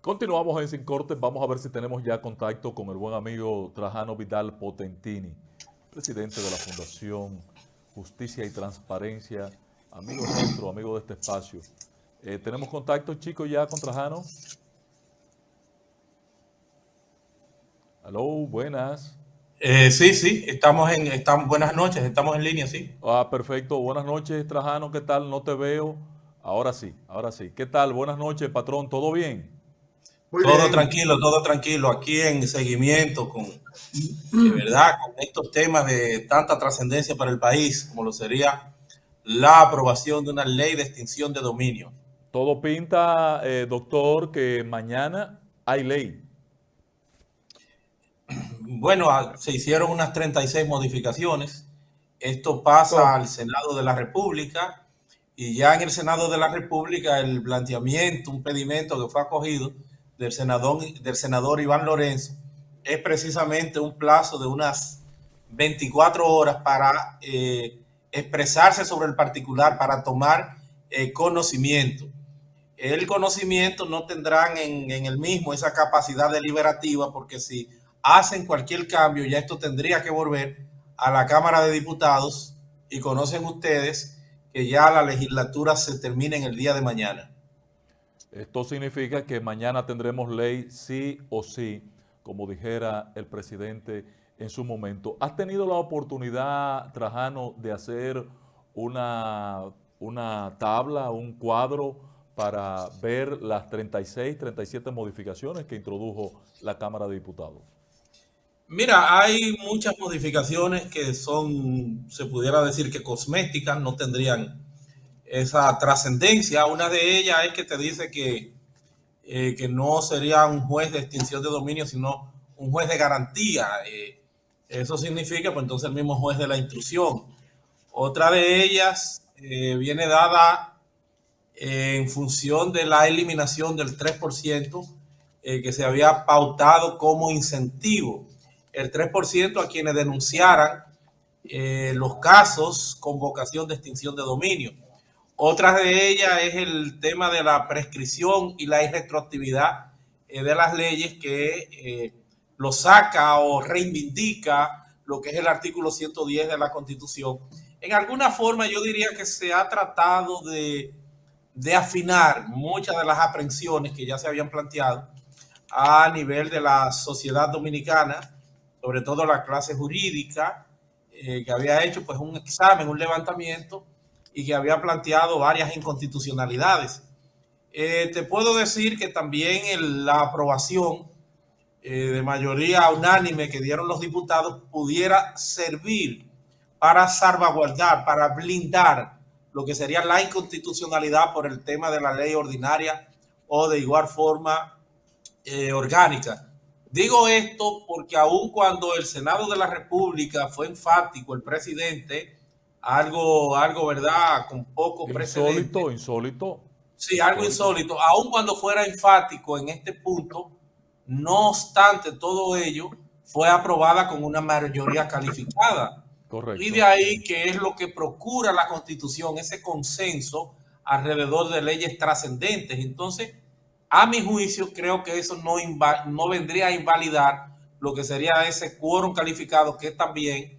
Continuamos en Sin Cortes. Vamos a ver si tenemos ya contacto con el buen amigo Trajano Vidal Potentini, presidente de la Fundación Justicia y Transparencia, amigo nuestro, amigo de este espacio. ¿Tenemos contacto, chicos, ya con Trajano? Aló, buenas. Sí, buenas noches, estamos en línea, sí. Perfecto. Buenas noches, Trajano. ¿Qué tal? No te veo. Ahora sí, ahora sí. ¿Qué tal? Buenas noches, patrón. ¿Todo bien? Muy bien. Todo tranquilo, aquí en seguimiento ¿verdad? Con estos temas de tanta trascendencia para el país, como lo sería la aprobación de una ley de extinción de dominio. Todo pinta, doctor, que mañana hay ley. Bueno, se hicieron unas 36 modificaciones. Esto pasa Oh, al Senado de la República y ya en el Senado de la República el planteamiento, un pedimento que fue acogido del senador Iván Lorenzo es precisamente un plazo de unas 24 horas para expresarse sobre el particular, para tomar conocimiento. El conocimiento no tendrán en el mismo esa capacidad deliberativa, porque si hacen cualquier cambio, ya esto tendría que volver a la Cámara de Diputados y conocen ustedes que ya la legislatura se termina en el día de mañana. Esto significa que mañana tendremos ley sí o sí, como dijera el presidente en su momento. ¿Has tenido la oportunidad, Trajano, de hacer una, una tabla, un cuadro para ver las 36, 37 modificaciones que introdujo la Cámara de Diputados? Mira, hay muchas modificaciones que son, se pudiera decir que cosméticas, no tendrían esa trascendencia. Una de ellas es que te dice que no sería un juez de extinción de dominio, sino un juez de garantía. Eso significa, pues entonces el mismo juez de la instrucción. Otra de ellas viene dada en función de la eliminación del 3% que se había pautado como incentivo. El 3% a quienes denunciaran los casos con vocación de extinción de dominio. Otra de ellas es el tema de la prescripción y la irretroactividad de las leyes que lo saca o reivindica lo que es el artículo 110 de la Constitución. En alguna forma yo diría que se ha tratado de afinar muchas de las aprensiones que ya se habían planteado a nivel de la sociedad dominicana, sobre todo la clase jurídica, que había hecho pues un examen, un levantamiento y que había planteado varias inconstitucionalidades. Te puedo decir que también la aprobación de mayoría unánime que dieron los diputados pudiera servir para salvaguardar, para blindar lo que sería la inconstitucionalidad por el tema de la ley ordinaria o de igual forma orgánica. Digo esto porque aun cuando el Senado de la República fue enfático, el presidente, algo ¿verdad? Con poco precedente, Insólito, insólito, sí, algo insólito. insólito, aun cuando fuera enfático en este punto, no obstante todo ello, fue aprobada con una mayoría calificada. Y de Correcto. ahí que es lo que procura la Constitución, ese consenso alrededor de leyes trascendentes. Entonces, a mi juicio, creo que eso no vendría a invalidar lo que sería ese quórum calificado, que también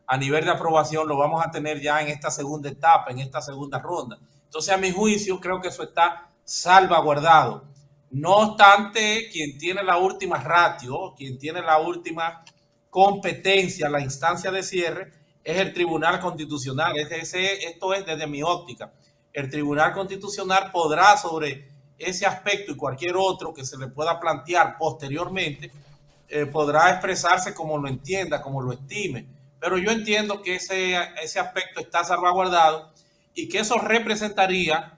a nivel de aprobación lo vamos a tener ya en esta segunda etapa, en esta segunda ronda. Entonces, a mi juicio, creo que eso está salvaguardado. No obstante, quien tiene la última ratio, quien tiene la última competencia, la instancia de cierre, es el Tribunal Constitucional. Esto es desde mi óptica. El Tribunal Constitucional podrá sobre ese aspecto y cualquier otro que se le pueda plantear posteriormente, podrá expresarse como lo entienda, como lo estime. Pero yo entiendo que ese aspecto está salvaguardado y que eso representaría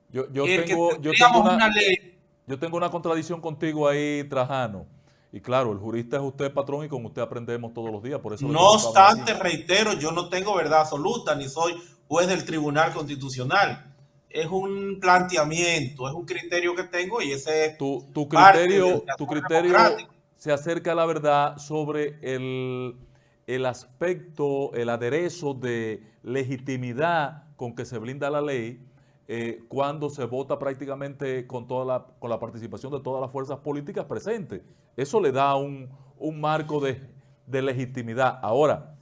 Yo, yo el que tengo, yo tengo tendríamos una, una ley. yo tengo una contradicción contigo ahí, Trajano. Y claro, el jurista es usted, patrón, y con usted aprendemos todos los días, por eso le No colocamos aquí. obstante, reitero, yo no tengo verdad absoluta, ni soy juez del Tribunal Constitucional. Es un planteamiento, es un criterio que tengo y ese es Tu parte del criterio, tu quehacer criterio democrático. se acerca a la verdad sobre el aspecto, el aderezo de legitimidad con que se blinda la ley, cuando se vota prácticamente con la participación de todas las fuerzas políticas presentes. Eso le da un marco de legitimidad. Ahora,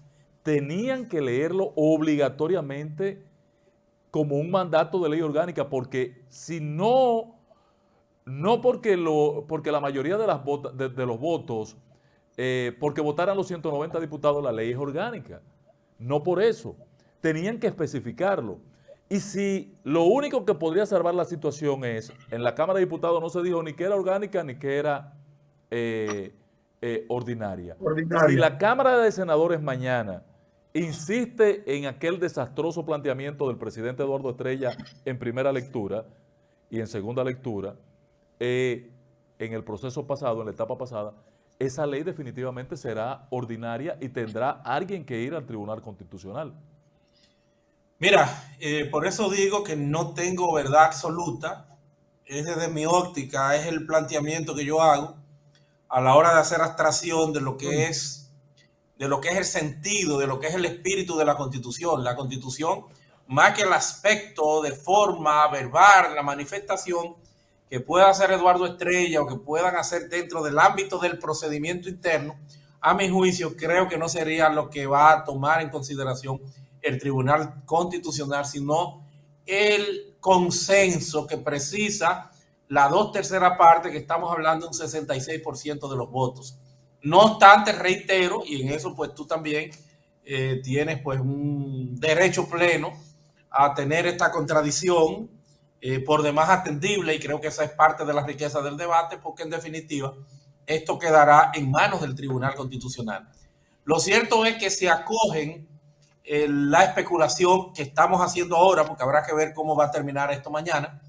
tenían que leerlo obligatoriamente como un mandato de ley orgánica, porque si no, no porque la mayoría de los votos, porque votaran los 190 diputados, la ley es orgánica. No por eso. Tenían que especificarlo. Y si lo único que podría salvar la situación es, en la Cámara de Diputados no se dijo ni que era orgánica ni que era ordinaria. Si la Cámara de Senadores mañana insiste en aquel desastroso planteamiento del presidente Eduardo Estrella en primera lectura y en segunda lectura, en el proceso pasado, en la etapa pasada, esa ley definitivamente será ordinaria y tendrá alguien que ir al Tribunal Constitucional. Mira, por eso digo que no tengo verdad absoluta. Es desde mi óptica, es el planteamiento que yo hago a la hora de hacer abstracción de lo que es el sentido, de lo que es el espíritu de la Constitución. La Constitución, más que el aspecto de forma verbal, la manifestación que pueda hacer Eduardo Estrella o que puedan hacer dentro del ámbito del procedimiento interno, a mi juicio creo que no sería lo que va a tomar en consideración el Tribunal Constitucional, sino el consenso que precisa la 2/3 parte, que estamos hablando de un 66% de los votos. No obstante, reitero, y en eso pues tú también tienes pues un derecho pleno a tener esta contradicción por demás atendible, y creo que esa es parte de la riqueza del debate, porque en definitiva esto quedará en manos del Tribunal Constitucional. Lo cierto es que se acogen la especulación que estamos haciendo ahora, porque habrá que ver cómo va a terminar esto mañana,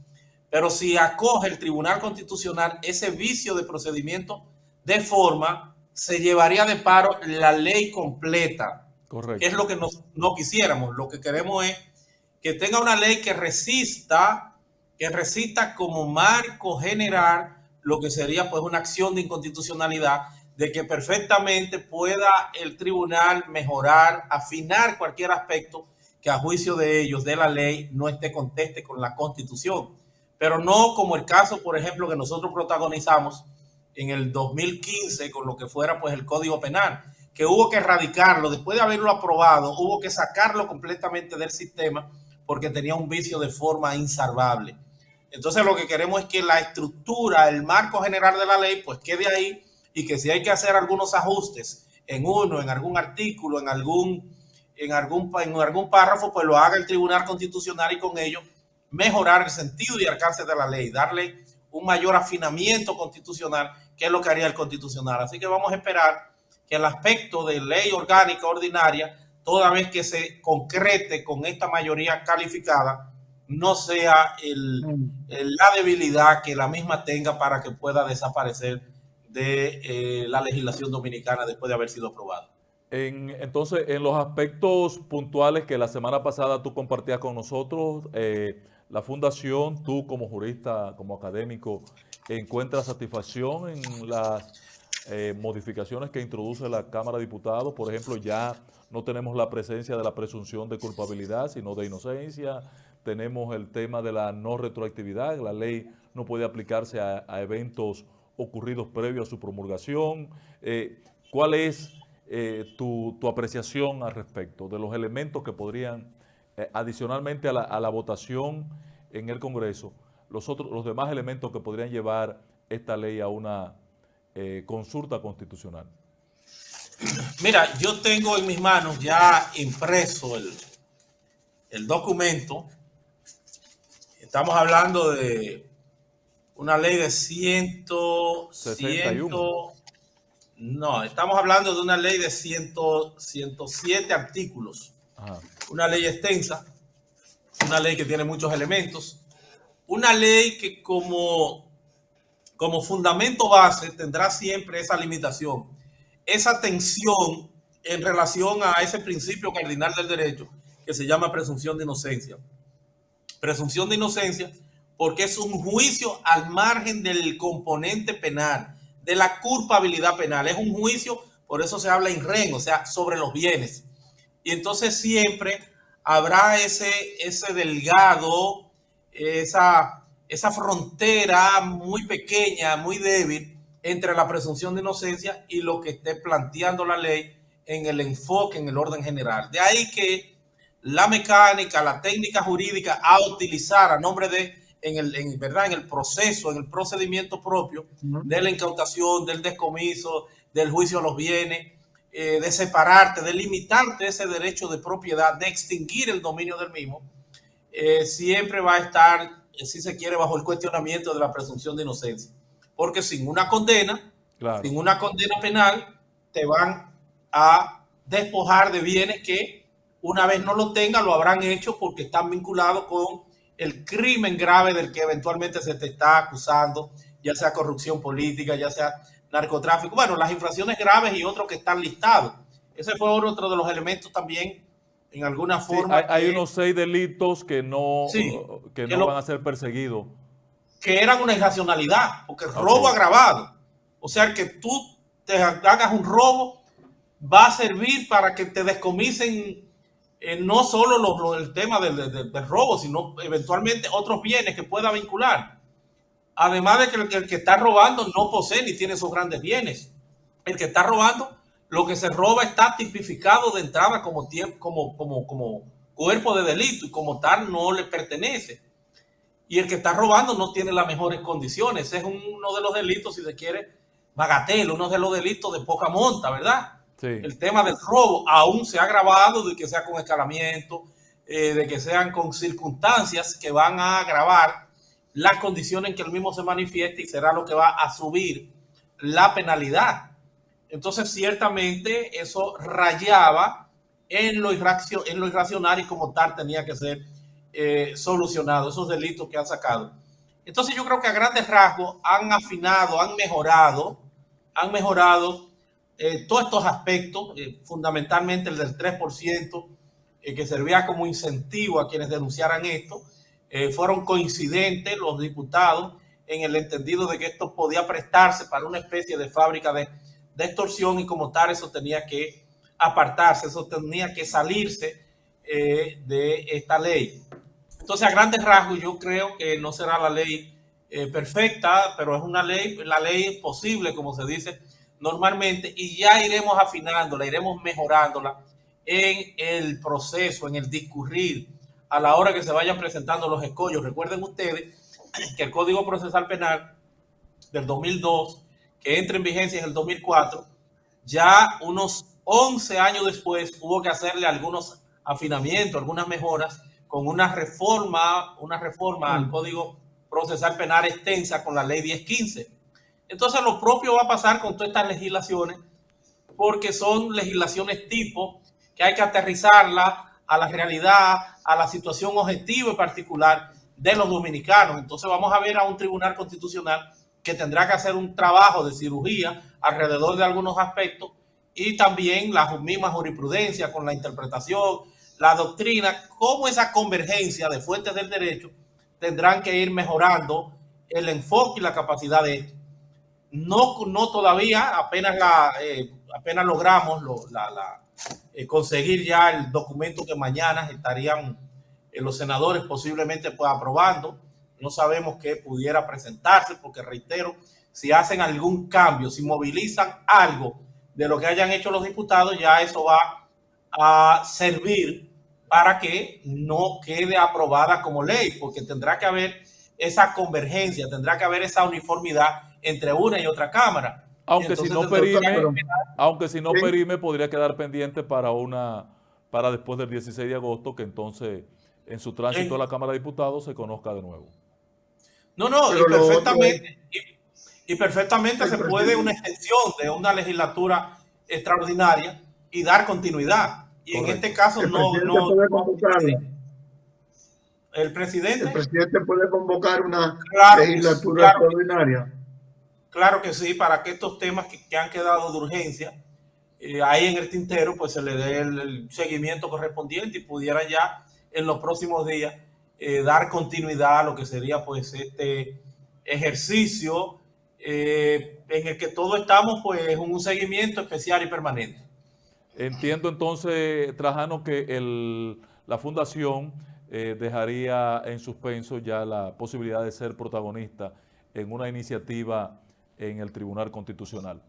pero si acoge el Tribunal Constitucional ese vicio de procedimiento de forma, se llevaría de paro la ley completa. Correcto. Que es lo que no quisiéramos. Lo que queremos es que tenga una ley que resista como marco general lo que sería pues una acción de inconstitucionalidad, de que perfectamente pueda el tribunal mejorar, afinar cualquier aspecto que a juicio de ellos, de la ley, no esté conteste con la Constitución. Pero no como el caso, por ejemplo, que nosotros protagonizamos en el 2015 con lo que fuera pues el Código Penal, que hubo que erradicarlo, después de haberlo aprobado, hubo que sacarlo completamente del sistema porque tenía un vicio de forma insalvable. Entonces lo que queremos es que la estructura, el marco general de la ley, pues quede ahí, y que si hay que hacer algunos ajustes en algún artículo, en algún párrafo, pues lo haga el Tribunal Constitucional, y con ello mejorar el sentido y alcance de la ley, darle un mayor afinamiento constitucional, que es lo que haría el Constitucional. Así que vamos a esperar que el aspecto de ley orgánica ordinaria, toda vez que se concrete con esta mayoría calificada, no sea la debilidad que la misma tenga para que pueda desaparecer de la legislación dominicana después de haber sido aprobado. Entonces, en los aspectos puntuales que la semana pasada tú compartías con nosotros, la Fundación, tú como jurista, como académico, ¿encuentras satisfacción en las modificaciones que introduce la Cámara de Diputados? Por ejemplo, ya no tenemos la presencia de la presunción de culpabilidad, sino de inocencia. Tenemos el tema de la no retroactividad. La ley no puede aplicarse a eventos ocurridos previo a su promulgación. ¿Cuál es tu apreciación al respecto de los elementos que podrían, adicionalmente a la votación en el Congreso, los demás elementos que podrían llevar esta ley a una consulta constitucional? Mira, yo tengo en mis manos ya impreso el documento. Estamos hablando de una ley de 161. No, estamos hablando de una ley de 107 artículos. Ajá. Una ley extensa, una ley que tiene muchos elementos, una ley que como fundamento base tendrá siempre esa limitación, esa tensión en relación a ese principio cardinal del derecho que se llama presunción de inocencia. Presunción de inocencia porque es un juicio al margen del componente penal, de la culpabilidad penal. Es un juicio, por eso se habla in rem, o sea, sobre los bienes. Y entonces siempre habrá ese delgado esa frontera muy pequeña, muy débil entre la presunción de inocencia y lo que esté planteando la ley en el enfoque, en el orden general. De ahí que la mecánica, la técnica jurídica a utilizar a nombre de, ¿verdad? En el proceso, en el procedimiento propio de la incautación, del descomiso, del juicio a los bienes, de separarte, de limitarte ese derecho de propiedad, de extinguir el dominio del mismo, siempre va a estar, si se quiere, bajo el cuestionamiento de la presunción de inocencia. Porque Claro. sin una condena penal, te van a despojar de bienes que una vez no lo tengan, lo habrán hecho porque están vinculados con el crimen grave del que eventualmente se te está acusando, ya sea corrupción política, ya sea narcotráfico, bueno, las infracciones graves y otros que están listados. Ese fue otro de los elementos también, en alguna Sí, forma. hay unos 6 delitos Sí, que que, no van a ser perseguidos. que eran una irracionalidad, porque el robo Okay. agravado, o sea, que tú te hagas un robo, va a servir para que te descomisen no solo el tema del robo, sino eventualmente otros bienes que pueda vincular. Además de que el que está robando no posee ni tiene esos grandes bienes. El que está robando, lo que se roba está tipificado de entrada como cuerpo de delito y como tal no le pertenece. Y el que está robando no tiene las mejores condiciones. Ese es uno de los delitos, si se quiere, bagatell, uno de los delitos de poca monta, ¿verdad? Sí. El tema del robo aún se ha agravado de que sea con escalamiento, de que sean con circunstancias que van a agravar las condiciones en que el mismo se manifieste y será lo que va a subir la penalidad. Entonces, ciertamente, eso rayaba en lo irracional y como tal tenía que ser solucionado, esos delitos que han sacado. Entonces, yo creo que a grandes rasgos han afinado, han mejorado todos estos aspectos, fundamentalmente el del 3%, que servía como incentivo a quienes denunciaran esto. Fueron coincidentes los diputados en el entendido de que esto podía prestarse para una especie de fábrica de extorsión y como tal eso tenía que apartarse, eso tenía que salirse de esta ley. Entonces, a grandes rasgos, yo creo que no será la ley perfecta, pero es una ley, la ley posible, como se dice normalmente, y ya iremos afinándola, iremos mejorándola en el proceso, en el discurrir, a la hora que se vayan presentando los escollos. Recuerden ustedes que el Código Procesal Penal del 2002, que entra en vigencia en el 2004, ya unos 11 años después hubo que hacerle algunos afinamientos, algunas mejoras con una reforma al Código Procesal Penal extensa con la Ley 1015. Entonces lo propio va a pasar con todas estas legislaciones porque son legislaciones tipo que hay que aterrizarla a la realidad, a la situación objetiva y particular de los dominicanos. Entonces vamos a ver a un tribunal constitucional que tendrá que hacer un trabajo de cirugía alrededor de algunos aspectos y también la misma jurisprudencia con la interpretación, la doctrina, cómo esa convergencia de fuentes del derecho tendrán que ir mejorando el enfoque y la capacidad de esto. No todavía, apenas logramos conseguir ya el documento que mañana estarían los senadores posiblemente pues aprobando. No sabemos qué pudiera presentarse porque reitero, si hacen algún cambio, si movilizan algo de lo que hayan hecho los diputados, ya eso va a servir para que no quede aprobada como ley, porque tendrá que haber esa convergencia, tendrá que haber esa uniformidad entre una y otra cámara. Aunque si no perime, Sí. podría quedar pendiente para después del 16 de agosto, que entonces en su tránsito a la Cámara de Diputados se conozca de nuevo. No, Pero lo otro es, y perfectamente el se puede una presidente, extensión de una legislatura extraordinaria y dar continuidad. Y en Correcto. este caso el presidente puede convocarla. el El presidente, presidente puede convocar una claro que, legislatura claro, extraordinaria. claro que sí, para que estos temas que han quedado de urgencia ahí en el tintero, pues se le dé el seguimiento correspondiente y pudiera ya en los próximos días dar continuidad a lo que sería pues este ejercicio en el que todos estamos pues en un seguimiento especial y permanente. Entiendo entonces, Trajano, que la fundación dejaría en suspenso ya la posibilidad de ser protagonista en una iniciativa en el Tribunal Constitucional?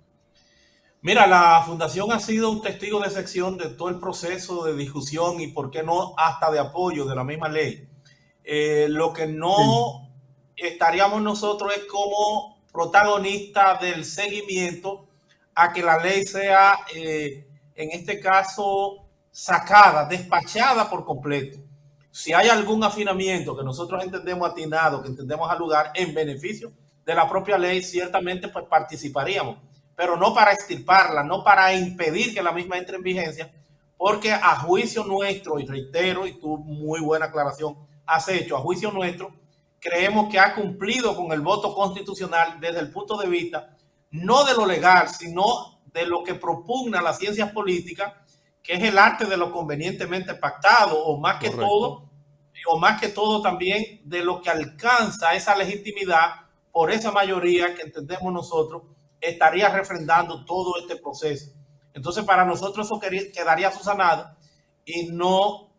Mira, la Fundación ha sido un testigo de excepción de todo el proceso de discusión y, por qué no, hasta de apoyo de la misma ley. Lo que no estaríamos nosotros es como protagonistas del seguimiento a que la ley sea, en este caso, sacada, despachada por completo. Si hay algún afinamiento que nosotros entendemos atinado, que entendemos al lugar en beneficio de la propia ley, ciertamente pues participaríamos, pero no para extirparla, no para impedir que la misma entre en vigencia, porque a juicio nuestro, y reitero, y tú muy buena aclaración has hecho, a juicio nuestro, creemos que ha cumplido con el voto constitucional desde el punto de vista no de lo legal, sino de lo que propugna las ciencias políticas, que es el arte de lo convenientemente pactado, o más que todo también de lo que alcanza esa legitimidad por esa mayoría que entendemos nosotros estaría refrendando todo este proceso. Entonces, para nosotros eso quedaría subsanado y no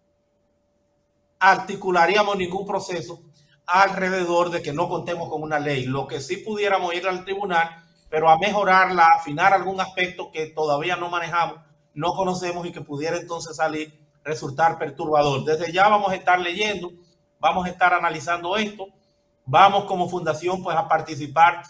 articularíamos ningún proceso alrededor de que no contemos con una ley. Lo que sí pudiéramos ir al tribunal, pero a mejorarla, a afinar algún aspecto que todavía no manejamos, no conocemos y que pudiera entonces resultar perturbador. Desde ya vamos a estar leyendo, vamos a estar analizando esto, vamos como fundación pues a participar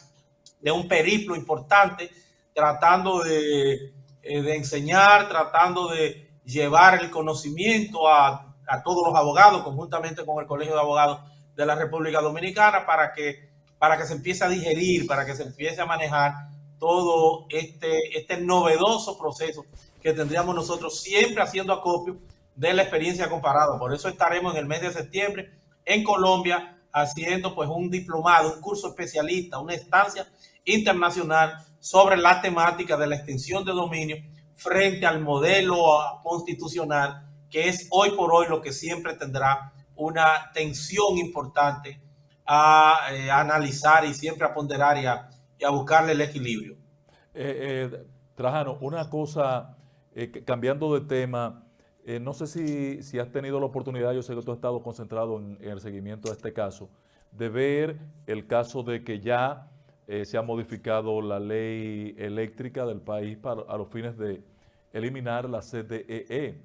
de un periplo importante, tratando de enseñar, tratando de llevar el conocimiento a todos los abogados, conjuntamente con el Colegio de Abogados de la República Dominicana, para que se empiece a digerir, para que se empiece a manejar todo este novedoso proceso que tendríamos nosotros, siempre haciendo acopio de la experiencia comparada. Por eso estaremos en el mes de septiembre en Colombia haciendo pues un diplomado, un curso especialista, una estancia internacional sobre la temática de la extensión de dominio frente al modelo constitucional, que es hoy por hoy lo que siempre tendrá una tensión importante a analizar y siempre a ponderar y a buscarle el equilibrio. Trajano, una cosa, cambiando de tema, no sé si has tenido la oportunidad, yo sé que tú has estado concentrado en el seguimiento de este caso, de ver el caso de que ya se ha modificado la ley eléctrica del país a los fines de eliminar la CDEE.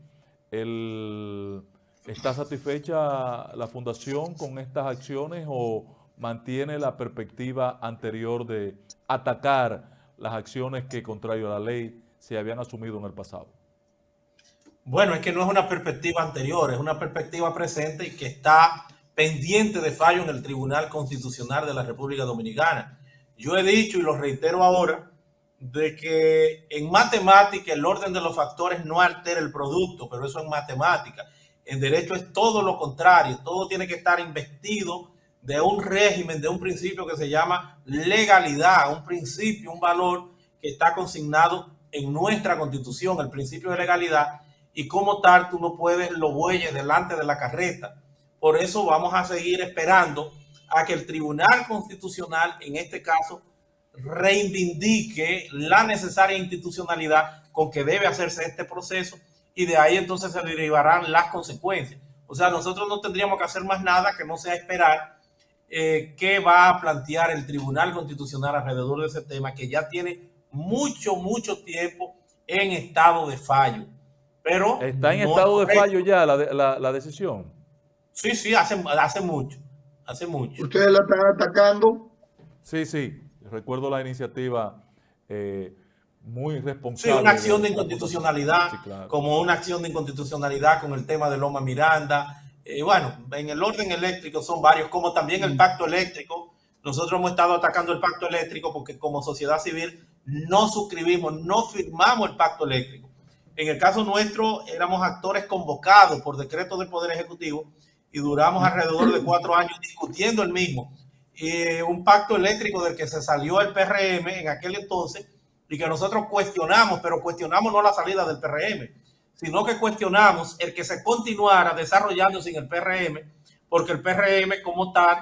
¿Está satisfecha la Fundación con estas acciones o mantiene la perspectiva anterior de atacar las acciones que, contrario a la ley, se habían asumido en el pasado? Bueno, es que no es una perspectiva anterior, es una perspectiva presente y que está pendiente de fallo en el Tribunal Constitucional de la República Dominicana. Yo he dicho y lo reitero ahora, de que en matemática el orden de los factores no altera el producto, pero eso en matemática. En derecho es todo lo contrario, todo tiene que estar investido de un régimen, de un principio que se llama legalidad, un principio, un valor que está consignado en nuestra Constitución, el principio de legalidad, y como tal tú no puedes los bueyes delante de la carreta. Por eso vamos a seguir esperando a que el Tribunal Constitucional, en este caso, reivindique la necesaria institucionalidad con que debe hacerse este proceso, y de ahí entonces se derivarán las consecuencias. O sea, nosotros no tendríamos que hacer más nada que no sea esperar qué va a plantear el Tribunal Constitucional alrededor de ese tema, que ya tiene mucho tiempo en estado de fallo. Pero ¿está en estado de fallo ya la decisión? Sí, hace mucho. ¿Ustedes la están atacando? Sí. Recuerdo la iniciativa muy responsable. Sí, una acción de inconstitucionalidad, sí, claro, como una acción de inconstitucionalidad con el tema de Loma Miranda. Bueno, en el orden eléctrico son varios, como también el pacto eléctrico. Nosotros hemos estado atacando el pacto eléctrico porque como sociedad civil no suscribimos, no firmamos el pacto eléctrico. En el caso nuestro éramos actores convocados por decreto del Poder Ejecutivo y duramos alrededor de 4 años discutiendo el mismo. Un pacto eléctrico del que se salió el PRM en aquel entonces y que nosotros cuestionamos, pero cuestionamos no la salida del PRM, sino que cuestionamos el que se continuara desarrollando sin el PRM, porque el PRM como tal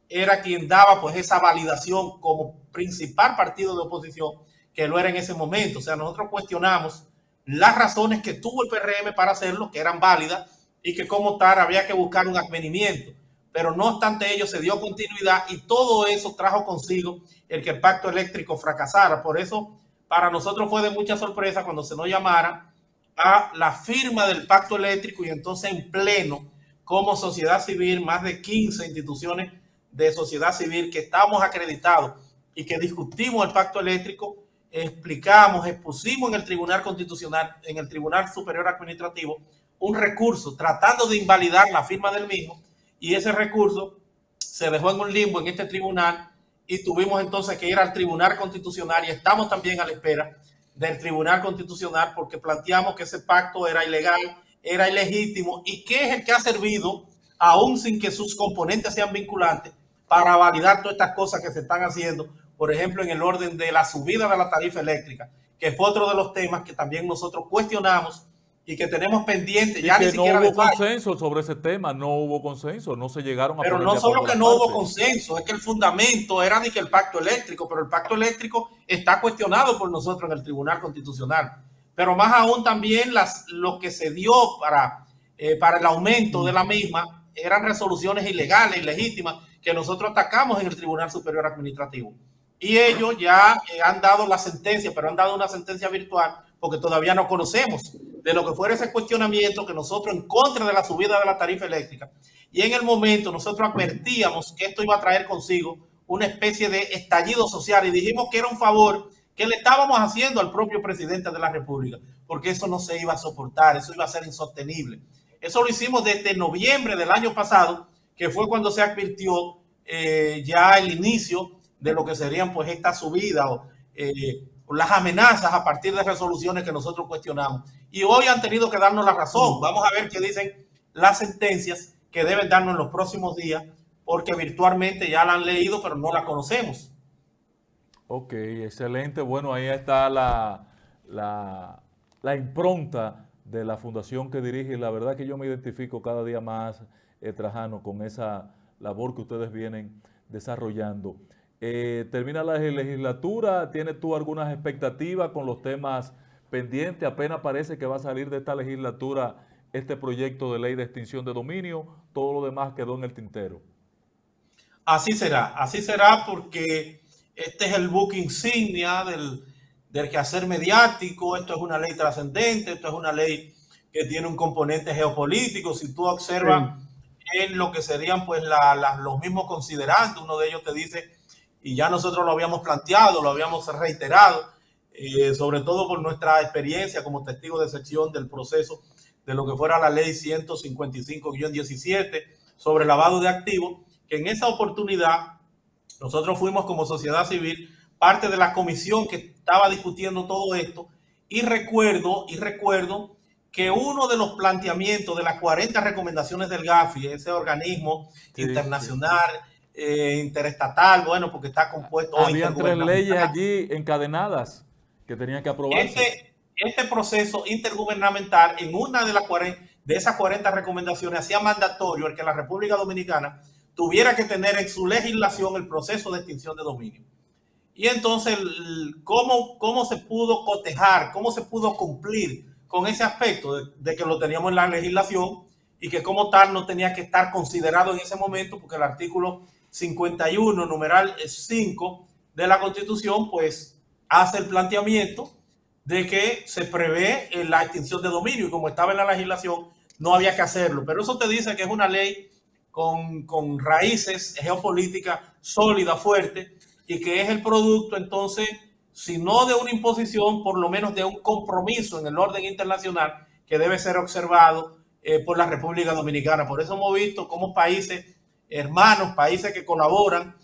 era quien daba pues esa validación como principal partido de oposición, que lo era en ese momento. O sea, nosotros cuestionamos las razones que tuvo el PRM para hacerlo, que eran válidas, y que como tal había que buscar un advenimiento. Pero no obstante ello se dio continuidad y todo eso trajo consigo el que el pacto eléctrico fracasara. Por eso para nosotros fue de mucha sorpresa cuando se nos llamara a la firma del pacto eléctrico y entonces en pleno, como sociedad civil, más de 15 instituciones de sociedad civil que estamos acreditados y que discutimos el pacto eléctrico, explicamos, expusimos en el Tribunal Constitucional, en el Tribunal Superior Administrativo, un recurso tratando de invalidar la firma del mismo, y ese recurso se dejó en un limbo en este tribunal y tuvimos entonces que ir al Tribunal Constitucional y estamos también a la espera del Tribunal Constitucional porque planteamos que ese pacto era ilegal, era ilegítimo y que es el que ha servido, aún sin que sus componentes sean vinculantes, para validar todas estas cosas que se están haciendo, por ejemplo, en el orden de la subida de la tarifa eléctrica, que fue otro de los temas que también nosotros cuestionamos y que tenemos pendiente. Ya ni siquiera no hubo consenso sobre ese tema, no hubo consenso, no se llegaron a... Pero no solo que no hubo consenso, es que el fundamento era ni que el pacto eléctrico, pero el pacto eléctrico está cuestionado por nosotros en el Tribunal Constitucional. Pero más aún también lo que se dio para el aumento de la misma eran resoluciones ilegales, ilegítimas, que nosotros atacamos en el Tribunal Superior Administrativo. Y ellos ya han dado la sentencia, pero han dado una sentencia virtual porque todavía no conocemos de lo que fuera ese cuestionamiento que nosotros en contra de la subida de la tarifa eléctrica. Y en el momento nosotros advertíamos que esto iba a traer consigo una especie de estallido social y dijimos que era un favor que le estábamos haciendo al propio presidente de la República, porque eso no se iba a soportar, eso iba a ser insostenible. Eso lo hicimos desde noviembre del año pasado, que fue cuando se advirtió ya el inicio de lo que serían pues esta subida o las amenazas a partir de resoluciones que nosotros cuestionamos. Y hoy han tenido que darnos la razón. Vamos a ver qué dicen las sentencias que deben darnos en los próximos días, porque virtualmente ya la han leído, pero no la conocemos. Ok, excelente. Bueno, ahí está la impronta de la fundación que dirige. La verdad que yo me identifico cada día más, Trajano, con esa labor que ustedes vienen desarrollando. Termina la legislatura, ¿tienes tú algunas expectativas con los temas pendientes? Apenas parece que va a salir de esta legislatura este proyecto de ley de extinción de dominio, todo lo demás quedó en el tintero. Así será porque este es el buque insignia del quehacer mediático, esto es una ley trascendente, esto es una ley que tiene un componente geopolítico. Si tú observas en lo que serían pues los mismos considerandos, uno de ellos te dice, y ya nosotros lo habíamos planteado, lo habíamos reiterado, sobre todo por nuestra experiencia como testigo de sección del proceso de lo que fuera la ley 155-17 sobre lavado de activos, que en esa oportunidad nosotros fuimos como sociedad civil parte de la comisión que estaba discutiendo todo esto y recuerdo que uno de los planteamientos de las 40 recomendaciones del GAFI, ese organismo internacional, interestatal, bueno, porque está compuesto... Había 3 leyes allí encadenadas que tenían que aprobarse. Este proceso intergubernamental, en una de esas 40 recomendaciones, hacía mandatorio el que la República Dominicana tuviera que tener en su legislación el proceso de extinción de dominio. Y entonces, ¿cómo se pudo cotejar, cómo se pudo cumplir con ese aspecto de que lo teníamos en la legislación y que como tal no tenía que estar considerado en ese momento, porque el artículo 51, numeral 5 de la Constitución, pues hace el planteamiento de que se prevé la extinción de dominio y como estaba en la legislación no había que hacerlo. Pero eso te dice que es una ley con raíces geopolíticas sólidas, fuertes, y que es el producto entonces, si no de una imposición, por lo menos de un compromiso en el orden internacional que debe ser observado por la República Dominicana. Por eso hemos visto cómo países hermanos, países que colaboran,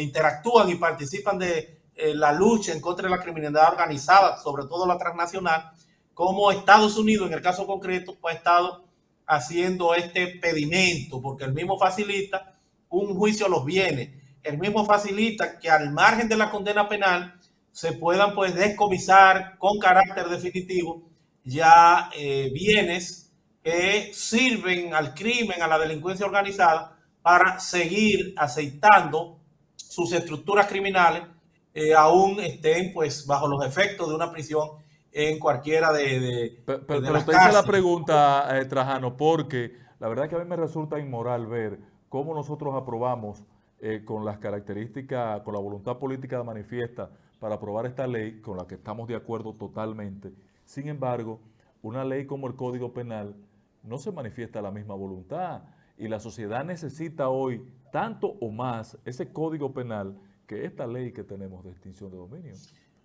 interactúan y participan de la lucha en contra de la criminalidad organizada, sobre todo la transnacional, como Estados Unidos, en el caso concreto, pues, ha estado haciendo este pedimento, porque el mismo facilita un juicio a los bienes, el mismo facilita que al margen de la condena penal se puedan pues descomisar con carácter definitivo ya bienes que sirven al crimen, a la delincuencia organizada, para seguir aceitando sus estructuras criminales, aún estén pues bajo los efectos de una prisión en cualquiera de pero las te hice la pregunta, Trajano, porque la verdad que a mí me resulta inmoral ver cómo nosotros aprobamos con las características, con la voluntad política manifiesta para aprobar esta ley, con la que estamos de acuerdo totalmente. Sin embargo, una ley como el Código Penal no se manifiesta la misma voluntad y la sociedad necesita hoy tanto o más ese Código Penal que esta ley que tenemos de extinción de dominio.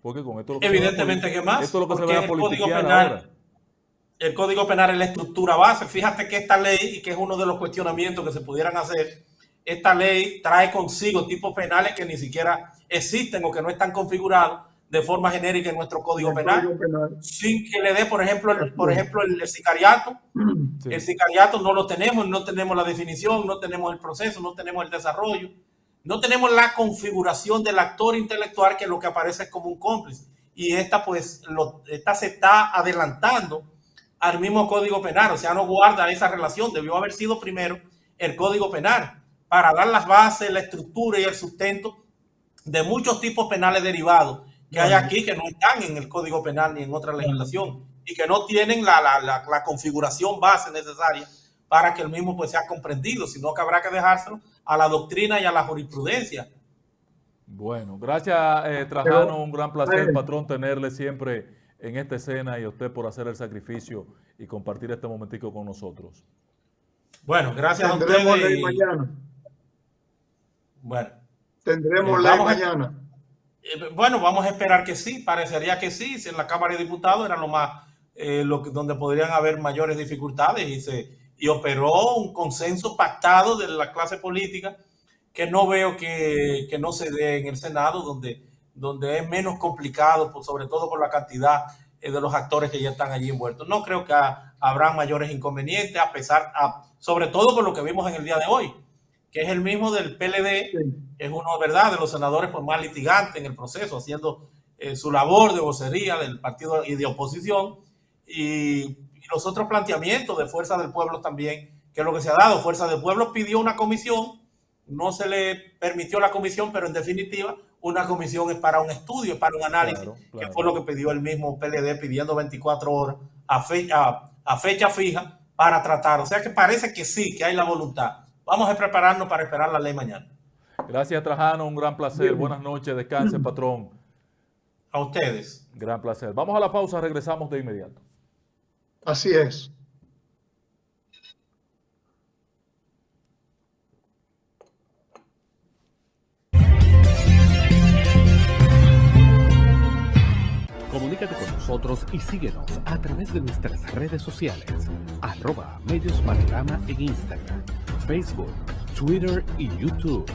Porque con esto evidentemente que más, esto es lo que se va a politiquear ahora. El Código Penal es la estructura base. Fíjate que esta ley, y que es uno de los cuestionamientos que se pudieran hacer, esta ley trae consigo tipos penales que ni siquiera existen o que no están configurados de forma genérica en nuestro Código Penal, sin que le dé, por ejemplo, el sicariato. Sí. El sicariato no lo tenemos, no tenemos la definición, no tenemos el proceso, no tenemos el desarrollo, no tenemos la configuración del actor intelectual, que lo que aparece es como un cómplice. Y esta se está adelantando al mismo Código Penal, o sea, no guarda esa relación. Debió haber sido primero el Código Penal para dar las bases, la estructura y el sustento de muchos tipos penales derivados que hay aquí, que no están en el Código Penal ni en otra legislación, y que no tienen la configuración base necesaria para que el mismo pues sea comprendido, sino que habrá que dejárselo a la doctrina y a la jurisprudencia. Bueno, gracias Trajano, un gran placer, patrón, tenerle siempre en esta escena, y a usted por hacer el sacrificio y compartir este momentico con nosotros. Bueno, gracias a ustedes. Ley mañana. Bueno. Tendremos ley mañana. Bueno, vamos a esperar que sí, parecería que sí. Si en la Cámara de Diputados era lo más, donde podrían haber mayores dificultades, y operó un consenso pactado de la clase política que no veo que no se dé en el Senado, donde es menos complicado, sobre todo por la cantidad de los actores que ya están allí envueltos. No creo que habrá mayores inconvenientes, sobre todo por lo que vimos en el día de hoy, que es el mismo del PLD, sí. Es uno, ¿verdad?, de los senadores pues, más litigantes en el proceso, haciendo su labor de vocería del partido y de oposición, y los otros planteamientos de Fuerza del Pueblo también, que es lo que se ha dado. Fuerza del Pueblo pidió una comisión, no se le permitió la comisión, pero en definitiva una comisión es para un estudio, es para un análisis, claro. Que fue lo que pidió el mismo PLD, pidiendo 24 horas a fecha fija para tratar. O sea que parece que sí, que hay la voluntad. Vamos a prepararnos para esperar la ley mañana. Gracias, Trajano, un gran placer. Buenas noches, descanse, patrón. A ustedes. Gran placer. Vamos a la pausa, regresamos de inmediato. Así es. Comunícate con nosotros y síguenos a través de nuestras redes sociales. @Medios Panorama en Instagram, Facebook, Twitter y YouTube.